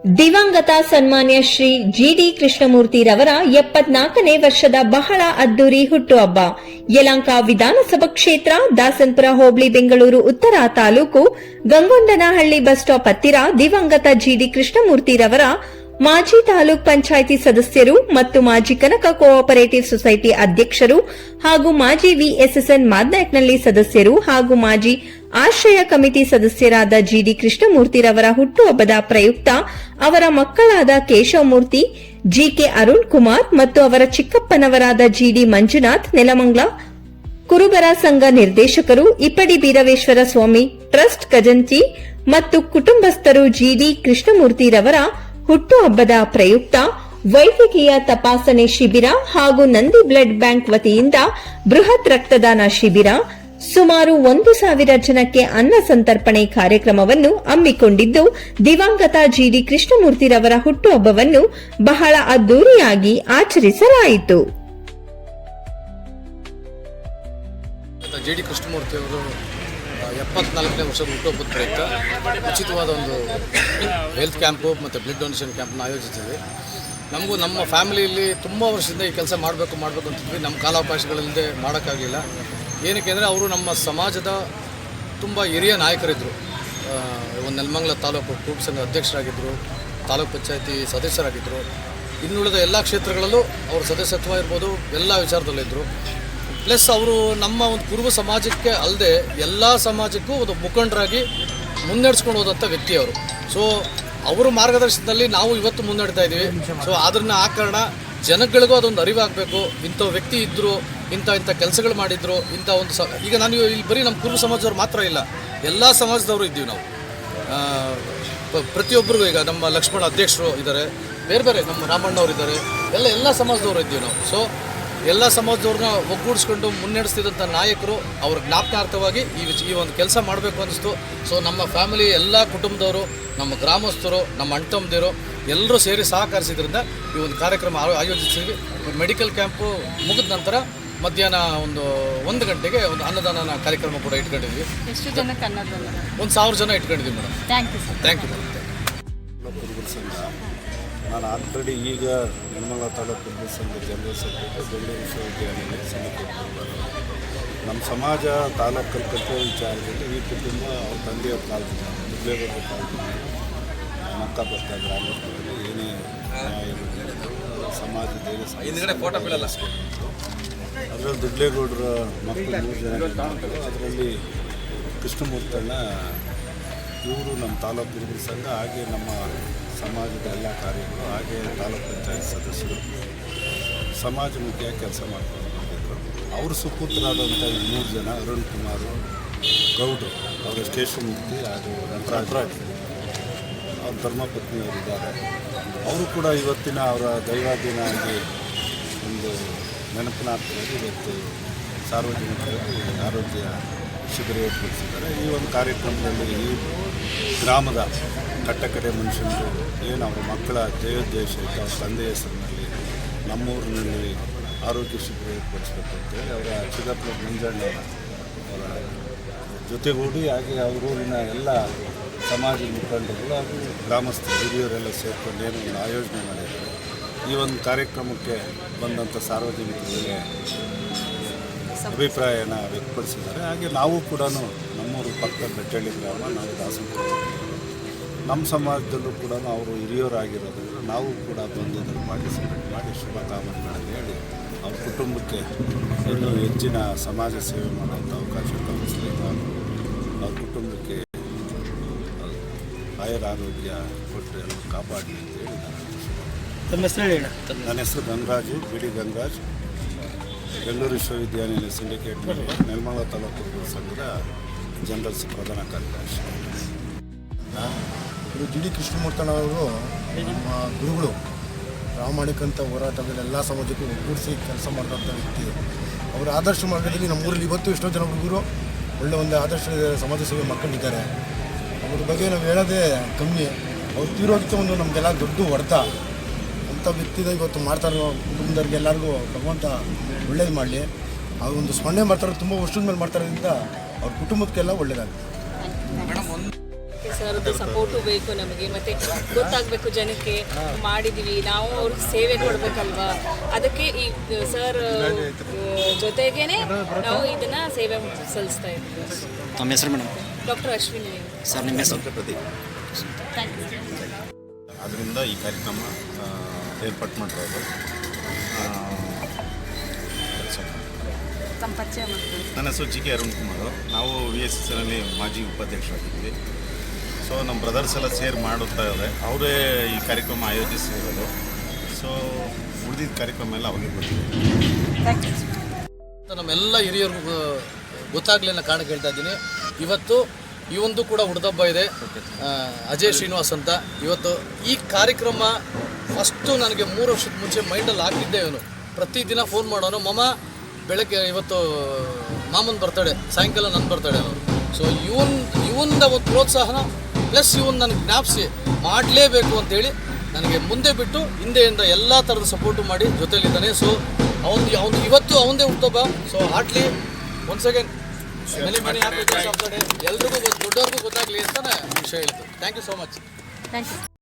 ದಿವಂಗತ ಸನ್ಮಾನ್ಯ ಶ್ರೀ ಜಿಡಿ ಕೃಷ್ಣಮೂರ್ತಿರವರ 74ನೇ ವರ್ಷದ ಬಹಳ ಅದ್ದೂರಿ ಹುಟ್ಟುಹಬ್ಬ ಯಲಹಂಕ ವಿಧಾನಸಭಾ ಕ್ಷೇತ್ರ ದಾಸನಪುರ ಹೋಬಳಿ ಬೆಂಗಳೂರು ಉತ್ತರ ತಾಲೂಕು ಗಂಗೊಂಡನಹಳ್ಳಿ ಬಸ್ ಸ್ಟಾಪ್ ಹತ್ತಿರ ದಿವಂಗತ ಜಿಡಿ ಕೃಷ್ಣಮೂರ್ತಿರವರ ಮಾಜಿ ತಾಲೂಕ್ ಪಂಚಾಯಿತಿ ಸದಸ್ಯರು ಮತ್ತು ಮಾಜಿ ಕನಕ ಕೋಆಪರೇಟಿವ್ ಸೊಸೈಟಿ ಅಧ್ಯಕ್ಷರು ಹಾಗೂ ಮಾಜಿ ವಿಎಸ್ಎಸ್ಎನ್ ಮಾದ್ನಾಯಕ್ನಲ್ಲಿ ಸದಸ್ಯರು ಹಾಗೂ ಮಾಜಿ ಆಶ್ರಯ ಕಮಿಟಿ ಸದಸ್ಯರಾದ ಜಿಡಿ ಕೃಷ್ಣಮೂರ್ತಿರವರ ಹುಟ್ಟುಹಬ್ಬದ ಪ್ರಯುಕ್ತ ಅವರ ಮಕ್ಕಳಾದ ಕೇಶವಮೂರ್ತಿ, ಜಿಕೆ ಅರುಣ್ ಕುಮಾರ್ ಮತ್ತು ಅವರ ಚಿಕ್ಕಪ್ಪನವರಾದ ಜಿಡಿ ಮಂಜುನಾಥ್ ನೆಲಮಂಗಲ ಕುರುಬರ ಸಂಘ ನಿರ್ದೇಶಕರು, ಇಪ್ಪಡಿ ಬೀರವೇಶ್ವರ ಸ್ವಾಮಿ ಟ್ರಸ್ಟ್ ಖಜಂಚಿ ಮತ್ತು ಕುಟುಂಬಸ್ಥರು ಜಿಡಿ ಕೃಷ್ಣಮೂರ್ತಿರವರ ಹುಟ್ಟುಹಬ್ಬದ ಪ್ರಯುಕ್ತ ವೈದ್ಯಕೀಯ ತಪಾಸಣೆ ಶಿಬಿರ ಹಾಗೂ ನಂದಿ ಬ್ಲಡ್ ಬ್ಯಾಂಕ್ ವತಿಯಿಂದ ಬೃಹತ್ ರಕ್ತದಾನ ಶಿಬಿರ, ಸುಮಾರು 1,000 ಜನಕ್ಕೆ ಅನ್ನ ಸಂತರ್ಪಣೆ ಕಾರ್ಯಕ್ರಮವನ್ನು ಹಮ್ಮಿಕೊಂಡಿದ್ದು, ದಿವಂಗತ ಜಿಡಿ ಕೃಷ್ಣಮೂರ್ತಿರವರ ಹುಟ್ಟುಹಬ್ಬವನ್ನು ಬಹಳ ಅದ್ದೂರಿಯಾಗಿ ಆಚರಿಸಲಾಯಿತು. ಜಿಡಿ ಕೃಷ್ಣಮೂರ್ತಿ ಅವರು 74ನೇ ವರ್ಷದ ಹುಟ್ಟುಹಬ್ಬದ ಪ್ರಯುಕ್ತ ಉಚಿತವಾದ ಒಂದು ಹೆಲ್ತ್ ಕ್ಯಾಂಪು ಮತ್ತು ಬ್ಲಡ್ ಡೊನೇಷನ್ ಕ್ಯಾಂಪನ್ನು ಆಯೋಜಿಸಿದ್ವಿ. ನಮಗೂ ನಮ್ಮ ಫ್ಯಾಮಿಲಿಯಲ್ಲಿ ತುಂಬ ವರ್ಷದಿಂದ ಈ ಕೆಲಸ ಮಾಡಬೇಕು ಅಂತಿದ್ವಿ. ನಮ್ಮ ಕಾಲಾವಕಾಶಗಳಿಲ್ಲದೆ ಮಾಡೋಕ್ಕಾಗಲಿಲ್ಲ. ಏನಕ್ಕೆ ಅಂದರೆ ಅವರು ನಮ್ಮ ಸಮಾಜದ ತುಂಬ ಹಿರಿಯ ನಾಯಕರಿದ್ದರು. ಒಂದು ನೆಲಮಂಗಲ ತಾಲೂಕು ಕುರುಬ ಸಂಘ ಅಧ್ಯಕ್ಷರಾಗಿದ್ದರು, ತಾಲೂಕು ಪಂಚಾಯತಿ ಸದಸ್ಯರಾಗಿದ್ದರು. ಇನ್ನುಳಿದ ಎಲ್ಲ ಕ್ಷೇತ್ರಗಳಲ್ಲೂ ಅವರು ಸದಸ್ಯತ್ವ ಇರ್ಬೋದು, ಎಲ್ಲ ವಿಚಾರದಲ್ಲಿದ್ದರು. ಪ್ಲಸ್ ಅವರು ನಮ್ಮ ಒಂದು ಕುರುಬ ಸಮಾಜಕ್ಕೆ ಅಲ್ಲದೆ ಎಲ್ಲ ಸಮಾಜಕ್ಕೂ ಒಂದು ಮುಖಂಡರಾಗಿ ಮುನ್ನಡೆಸ್ಕೊಂಡು ಹೋದಂಥ ವ್ಯಕ್ತಿ ಅವರು. ಸೊ ಅವರ ಮಾರ್ಗದರ್ಶನದಲ್ಲಿ ನಾವು ಇವತ್ತು ಮುನ್ನಡೆತಾ ಇದ್ದೀವಿ. ಸೊ ಅದನ್ನು ಆ ಕಾರಣ ಜನಗಳಿಗೂ ಅದೊಂದು ಅರಿವಾಗಬೇಕು. ಇಂಥ ವ್ಯಕ್ತಿ ಇದ್ದರು, ಇಂಥ ಕೆಲಸಗಳು ಮಾಡಿದ್ರು, ಇಂಥ ಒಂದು ಈಗ ನಾನು ಇಲ್ಲಿ ಬರೀ ನಮ್ಮ ಕುರುಬ ಸಮಾಜದವ್ರು ಮಾತ್ರ ಇಲ್ಲ, ಎಲ್ಲ ಸಮಾಜದವರು ಇದ್ದೀವಿ ನಾವು. ಪ್ರತಿಯೊಬ್ಬರಿಗೂ ಈಗ ನಮ್ಮ ಲಕ್ಷ್ಮಣ ಅಧ್ಯಕ್ಷರು ಇದ್ದಾರೆ, ಬೇರೆ ನಮ್ಮ ರಾಮಣ್ಣವ್ರು ಇದ್ದಾರೆ, ಎಲ್ಲ ಸಮಾಜದವರು ಇದ್ದೀವಿ ನಾವು. ಸೊ ಎಲ್ಲ ಸಮಾಜದವ್ರನ್ನ ಒಗ್ಗೂಡಿಸ್ಕೊಂಡು ಮುನ್ನಡೆಸ್ತಿದ್ದಂಥ ನಾಯಕರು, ಅವ್ರ ಜ್ಞಾಪಕಾರ್ಥವಾಗಿ ಈ ಒಂದು ಕೆಲಸ ಮಾಡಬೇಕು ಅನ್ನಿಸ್ತು. ಸೊ ನಮ್ಮ ಫ್ಯಾಮಿಲಿ ಎಲ್ಲ ಕುಟುಂಬದವರು, ನಮ್ಮ ಗ್ರಾಮಸ್ಥರು, ನಮ್ಮ ಅಣ್ತಮ್ಮದಿರು ಎಲ್ಲರೂ ಸೇರಿ ಸಹಕರಿಸಿದ್ರಿಂದ ಈ ಒಂದು ಕಾರ್ಯಕ್ರಮ ಆಯೋಜಿಸಿದ್ವಿ. ಮೆಡಿಕಲ್ ಕ್ಯಾಂಪು ಮುಗಿದ ನಂತರ ಮಧ್ಯಾಹ್ನ 1 ಗಂಟೆಗೆ ಒಂದು ಅನ್ನದಾನ ಕಾರ್ಯಕ್ರಮ ಕೂಡ ಇಟ್ಕೊಂಡಿದ್ವಿ. ಎಷ್ಟು ಜನಕ್ಕೆ ಅನ್ನದಾನ? 1,000 ಜನ ಇಟ್ಕೊಂಡಿದ್ವಿ madam. Thank you sir. Thank you madam. ಕುರುಬರ ಸಂಘ ನಾನು ಆಲ್ರೆಡಿ ಈಗ ನೆಲಮಂಗಲ ತಾಲೂಕು ಕುರುಬರ ಸಂಘ ಜನರಲ್ ಸೆಕ್ರೆಟರಿ, ಬೆಂಗಳೂರು ವಿಶ್ವವಿದ್ಯಾಲಯ ಸಂಘಕ್ಕೆ. ನಮ್ಮ ಸಮಾಜ ತಾಲೂಕಲ್ಲಿ ಕಟ್ಟುವ ವಿಚಾರದಲ್ಲಿ ಈ ಕುಟುಂಬ ಅವ್ರ ತಂದೆಯವ್ರ ಕಾಲದಿಂದ ದುಡ್ಲೇಗೌಡರ ಕಾಲದಿಂದ ಮಕ್ಕಬರ್ತ ಗ್ರಾಮಗಳಲ್ಲಿ ಏನೇ ಸಮಾಜದ ಅದರಲ್ಲಿ ದುಡ್ಲೇಗೌಡರ ಮಕ್ಕಳು 3 ಜನ. ಅದರಲ್ಲಿ ಕೃಷ್ಣಮೂರ್ತಣ್ಣ ಇವರು ನಮ್ಮ ತಾಲೂಕು ಕುರುಬರ ಸಂಘ, ಹಾಗೆ ನಮ್ಮ ಸಮಾಜದ ಎಲ್ಲ ಕಾರ್ಯಗಳು, ಹಾಗೆ ತಾಲೂಕು ಪಂಚಾಯತ್ ಸದಸ್ಯರು ಸಮಾಜಮುಖಿಯಾಗಿ ಕೆಲಸ ಮಾಡ್ಕೊಂಡು ಬಂದಿದ್ದರು. ಅವರು ಸುಪುತ್ರರಾದಂಥ 3 ಜನ ಅರುಣ್ ಕುಮಾರ್ ಗೌಡ್ರು, ಅವರ ಕೇಶವಮೂರ್ತಿ ಹಾಗೂ ನಟರಾಜ್ ಅವ್ರ ಧರ್ಮಪತ್ನಿಯವರಿದ್ದಾರೆ. ಅವರು ಕೂಡ ಇವತ್ತಿನ ಅವರ ದೈವಾಧೀನ ಆಗಿ ಒಂದು ನೆನಪಿನಾರ್ಥವಾಗಿ ಇವತ್ತು ಸಾರ್ವಜನಿಕರಿಗೆ ಆರೋಗ್ಯ ಶಿಬಿರ ಏರ್ಪಡಿಸಿದ್ದಾರೆ. ಈ ಒಂದು ಕಾರ್ಯಕ್ರಮದಲ್ಲಿ ಈ ಗ್ರಾಮದ ಕಟ್ಟಕಡೆ ಮನುಷ್ಯರು ಏನು ಅವರ ಮಕ್ಕಳ ದೇವೋದ್ದೇಶ ಇತ್ತು, ಅವ್ರ ತಂದೆ ಹೆಸರಿನಲ್ಲಿ ನಮ್ಮೂರಿನಲ್ಲಿ ಆರೋಗ್ಯ ಶಿಬಿರ ಏರ್ಪಡಿಸಬೇಕು ಅಂತೇಳಿ ಅವರ ಚಿಕ್ಕಪ್ಪ ಮಂಜಣ್ಣ ಅವರ ಜೊತೆಗೂಡಿ, ಹಾಗೆ ಅವರೂರಿನ ಎಲ್ಲ ಸಮಾಜ ಮುಖಂಡರು ಹಾಗೂ ಗ್ರಾಮಸ್ಥರು ಹಿರಿಯರೆಲ್ಲ ಸೇರಿಕೊಂಡು ಏನೋ ಒಂದು ಆಯೋಜನೆ ಮಾಡಿದ್ದಾರೆ. ಈ ಒಂದು ಕಾರ್ಯಕ್ರಮಕ್ಕೆ ಬಂದಂಥ ಸಾರ್ವಜನಿಕರಿಗೆ ಅಭಿಪ್ರಾಯನ ವ್ಯಕ್ತಪಡಿಸಿದ್ದಾರೆ. ಹಾಗೆ ನಾವು ಕೂಡ ನಮ್ಮೂರು ಪಕ್ಕದ ಬೆಟ್ಟಳ್ಳಿ ಗ್ರಾಮ, ನಾವು ದಾಸನಪುರ, ನಮ್ಮ ಸಮಾಜದಲ್ಲೂ ಕೂಡ ಅವರು ಹಿರಿಯರಾಗಿರೋದ್ರಿಂದ ನಾವು ಕೂಡ ಬಂದಿದ್ದನ್ನು ಪಾರ್ಟಿಸಿಪೇಟ್ ಮಾಡಿ ಶುಭ ಕಾಮನೆಗಳನ್ನು ಹೇಳಿ ಅವ್ರ ಕುಟುಂಬಕ್ಕೆ ಇನ್ನೂ ಹೆಚ್ಚಿನ ಸಮಾಜ ಸೇವೆ ಮಾಡುವಂಥ ಅವಕಾಶ ಕಲ್ಪಿಸಲಿ, ಅವ್ರ ಕುಟುಂಬಕ್ಕೆ ಆಯುರಾರೋಗ್ಯ ಕೊಟ್ಟು ಎಲ್ಲ ಕಾಪಾಡಲಿ ಅಂತೇಳಿ ನನ್ನ ಹೆಸರು ಗಂಗರಾಜು, ಬಿಡಿ ಗಂಗರಾಜ್, ಬೆಂಗಳೂರು ವಿಶ್ವವಿದ್ಯಾಲಯ ಸಿಂಡಿಕೇಟ್ ನೆಲಮಂಗಲ ತಾಲೂಕು ಕುರುಬರ ಸಂಘದ ಜನರಲ್ ಪ್ರಧಾನ ಕಾರ್ಯದರ್ಶಿ. ಜಿಡಿ ಕೃಷ್ಣಮೂರ್ತಣ್ಣವರು ನಮ್ಮ ಗುರುಗಳು, ಪ್ರಾಮಾಣಿಕಂತ ಹೋರಾಟದಲ್ಲಿ ಎಲ್ಲ ಸಮಾಜಕ್ಕೂ ಒಗ್ಗೂಡಿಸಿ ಕೆಲಸ ಮಾಡಿದಂಥ ವ್ಯಕ್ತಿ. ಅವರ ಆದರ್ಶ ಮಾರ್ಗದಲ್ಲಿ ನಮ್ಮೂರಲ್ಲಿ ಇವತ್ತು ಎಷ್ಟೋ ಜನ ಹುಡುಗರು ಒಳ್ಳೆ ಒಂದು ಆದರ್ಶ ಸಮಾಜ ಸೇವೆ ಮಾಡ್ಕೊಂಡಿದ್ದಾರೆ. ಅವ್ರ ಬಗ್ಗೆ ನಾವು ಹೇಳೋದೇ ಕಮ್ಮಿ. ಅವ್ರು ತೀರೋದಕ್ಕೆ ಒಂದು ನಮಗೆಲ್ಲ ದೊಡ್ಡ ಹೊಡೆತ ಅಂಥ ವ್ಯಕ್ತಿದ ಇವತ್ತು ಮಾಡ್ತಾರೋ ಕುಟುಂಬದವ್ರಿಗೆ ಎಲ್ಲರಿಗೂ ಭಗವಂತ ಒಳ್ಳೇದು ಮಾಡಲಿ. ಅವ್ರು ಒಂದು ಸ್ಮರಣೆ ಮಾಡ್ತಾರೆ, ತುಂಬ ವರ್ಷದ ಮೇಲೆ ಮಾಡ್ತಾರೋದ್ರಿಂದ ಅವ್ರ ಕುಟುಂಬಕ್ಕೆಲ್ಲ ಒಳ್ಳೇದಾಗುತ್ತೆ. ಮಾಡೋಕ್ಕೆ ಸರ್ದು ಸಪೋರ್ಟು ಬೇಕು ನಮಗೆ, ಮತ್ತು ಗೊತ್ತಾಗಬೇಕು ಜನಕ್ಕೆ ಮಾಡಿದ್ದೀವಿ ನಾವು, ಅವ್ರಿಗೆ ಸೇವೆ ಕೊಡಬೇಕಲ್ವಾ, ಅದಕ್ಕೆ ಈ ಸರ್ ಜೊತೆಗೇನೆ ನಾವು ಇದನ್ನು ಸೇವೆ ಸಲ್ಲಿಸ್ತಾ ಇದ್ದೀವಿ. ನಮ್ಮ ಹೆಸರು ಮೇಡಮ್? ಡಾಕ್ಟರ್ ಅಶ್ವಿನಿ. ಸರ್ ನಿಮ್ಮ ಹೆಸರು? Thank you. ಅದರಿಂದ ಈ ಕಾರ್ಯಕ್ರಮ ಏರ್ಪಾಟ್ ಮಾಡಿರೋದು. ತಮ್ಮ ಪರಿಚಯ ಮಾಡ್ತೀವಿ. ನನ್ನ ಹೆಸರು ಜಿ ಕೆ ಅರುಣ್ ಕುಮಾರ್. ನಾವು VSSನಲ್ಲಿ ಮಾಜಿ ಉಪಾಧ್ಯಕ್ಷರಾಗಿದ್ದೀವಿ. ಸೊ ನಮ್ಮ ಬ್ರದರ್ಸ್ ಎಲ್ಲ ಸೇರಿ ಮಾಡುತ್ತಾ ಇದ್ದಾರೆ, ಅವರೇ ಈ ಕಾರ್ಯಕ್ರಮ ಆಯೋಜಿಸಿರೋದು. ಸೊ ಉಳಿದಿದ್ದ ಕಾರ್ಯಕ್ರಮ ಎಲ್ಲ ಅವ್ರಿಗೆ ಗೊತ್ತಿದೆ. ನಮ್ಮೆಲ್ಲ ಹಿರಿಯರಿಗೂ ಗೊತ್ತಾಗಲಿ ಅನ್ನೋ ಕಾರಣಕ್ಕೆ ಹೇಳ್ತಾ ಇದ್ದೀನಿ. ಇವತ್ತು ಈ ಒಂದು ಕೂಡ ಹುಡ್ದಬ್ಬ ಇದೆ, ಅಜಯ್ ಶ್ರೀನಿವಾಸ್ ಅಂತ. ಇವತ್ತು ಈ ಕಾರ್ಯಕ್ರಮ ಫಸ್ಟು ನನಗೆ 3 ವರ್ಷದ ಮುಂಚೆ ಮೈಂಡಲ್ಲಿ ಹಾಕಿದ್ದೆ. ಇವನು ಪ್ರತಿದಿನ ಫೋನ್ ಮಾಡೋನು, ಮಮ್ಮ ಬೆಳಗ್ಗೆ ಇವತ್ತು ಮಾಮನ ಬರ್ತಡೆ, ಸಾಯಂಕಾಲ ನನ್ನ ಬರ್ತಡೆ ಅವರು. ಸೊ ಇವನ ಒಂದು ಪ್ರೋತ್ಸಾಹನ ಪ್ಲಸ್ ಇವನು ನನಗೆ ಜ್ಞಾಪಿಸಿ ಮಾಡಲೇಬೇಕು ಅಂತೇಳಿ ನನಗೆ ಮುಂದೆ ಬಿಟ್ಟು ಹಿಂದೆಯಿಂದ ಎಲ್ಲ ಥರದ ಸಪೋರ್ಟು ಮಾಡಿ ಜೊತೆಲಿದ್ದಾನೆ. ಸೊ ಅವನು ಇವತ್ತು ಅವನದೇ ಹುಟ್ಟುಹಬ್ಬ. So heartily once again many happy returns of the day. ಎಲ್ರಿಗೂ ದೊಡ್ಡವ್ರಿಗೂ ಗೊತ್ತಾಗಲಿ ಅಂತ ವಿಷಯ ಹೇಳಿದ್ದು. Thank you so much. Thank you.